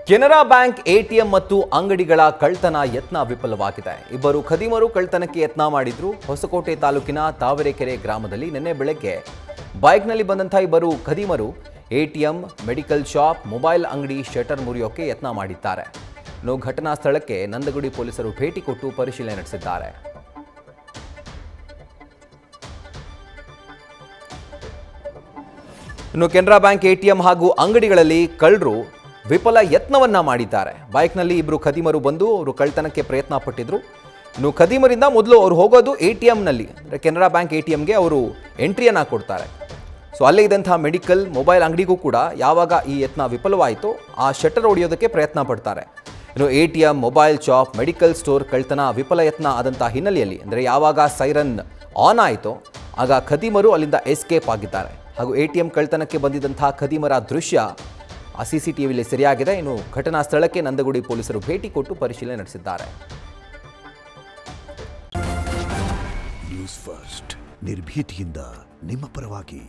Canara bank ATM ಮತ್ತು ಅಂಗಡಿಗಳ ಕಳ್ಳತನ ಯತ್ನ ವಿಫಲವಾಗಿದೆ. ಇಬ್ಬರು ಖದೀಮರು ಕಳ್ಳತನಕ್ಕೆ ಯತ್ನ ಮಾಡಿದ್ರು. ಹೊಸಕೋಟೆ ತಾಲೂಕಿನ ತಾವರೆಕೆರೆ ಗ್ರಾಮದಲ್ಲಿ ನಿನ್ನೆ ಬೆಳಗ್ಗೆ ಬೈಕ್ನಲ್ಲಿ ಬಂದಂಥ ಇಬ್ಬರು ಖದೀಮರು ಎಟಿಎಂ, ಮೆಡಿಕಲ್ ಶಾಪ್, ಮೊಬೈಲ್ ಅಂಗಡಿ ಶಟರ್ ಮುರಿಯೋಕೆ ಯತ್ನ ಮಾಡಿದ್ದಾರೆ. ಇನ್ನು ಘಟನಾ ಸ್ಥಳಕ್ಕೆ ನಂದಗುಡಿ ಪೊಲೀಸರು ಭೇಟಿ ಕೊಟ್ಟು ಪರಿಶೀಲನೆ ನಡೆಸಿದ್ದಾರೆ. ಇನ್ನು ಕೆನರಾ ಬ್ಯಾಂಕ್ ಎಟಿಎಂ ಹಾಗೂ ಅಂಗಡಿಗಳಲ್ಲಿ ಕಳ್ಳರು ವಿಫಲ ಯತ್ನವನ್ನ ಮಾಡಿದ್ದಾರೆ. ಬೈಕ್ನಲ್ಲಿ ಇಬ್ಬರು ಖದೀಮರು ಬಂದು ಅವರು ಕಳ್ಳತನಕ್ಕೆ ಪ್ರಯತ್ನ ಪಟ್ಟಿದ್ರು. ಇನ್ನು ಖದೀಮರಿಂದ ಮೊದಲು ಅವರು ಹೋಗೋದು ಎಟಿಎಂನಲ್ಲಿ, ಅಂದರೆ ಕೆನರಾ ಬ್ಯಾಂಕ್ ಎಟಿಎಂಗೆ ಅವರು ಎಂಟ್ರಿಯನ್ನು ಕೊಡ್ತಾರೆ. ಸೊ ಅಲ್ಲೇ ಇದ್ದಂಥ ಮೆಡಿಕಲ್, ಮೊಬೈಲ್ ಅಂಗಡಿಗೂ ಕೂಡ ಯಾವಾಗ ಈ ಯತ್ನ ವಿಫಲವಾಯಿತು ಆ ಶಟರ್ ಹೊಡೆಯೋದಕ್ಕೆ ಪ್ರಯತ್ನ ಪಡ್ತಾರೆ. ಇನ್ನು ATM, mobile shop, medical store ಕಳ್ಳತನ ವಿಫಲ ಯತ್ನ ಆದಂಥ ಹಿನ್ನೆಲೆಯಲ್ಲಿ, ಅಂದರೆ ಯಾವಾಗ ಸೈರನ್ ಆನ್ ಆಯಿತು ಆಗ ಖದೀಮರು ಅಲ್ಲಿಂದ ಎಸ್ಕೇಪ್ ಆಗಿದ್ದಾರೆ. ಹಾಗೂ ಎಟಿಎಂ ಕಳ್ಳತನಕ್ಕೆ ಬಂದಿದ್ದಂಥ ಖದೀಮರ ದೃಶ್ಯ ಆ ಸಿಸಿಟಿವಿಯಲ್ಲಿ ಸೆರೆಯಾಗಿದೆ. ಇನ್ನು ಘಟನಾ ಸ್ಥಳಕ್ಕೆ ನಂದಗುಡಿ ಪೊಲೀಸರು ಭೇಟಿ ಕೊಟ್ಟು ಪರಿಶೀಲನೆ ನಡೆಸಿದ್ದಾರೆ. ನ್ಯೂಸ್ ಫಸ್ಟ್ ನಿರ್ಭೀತಿಯಿಂದ ನಿಮ್ಮ ಪರವಾಗಿ.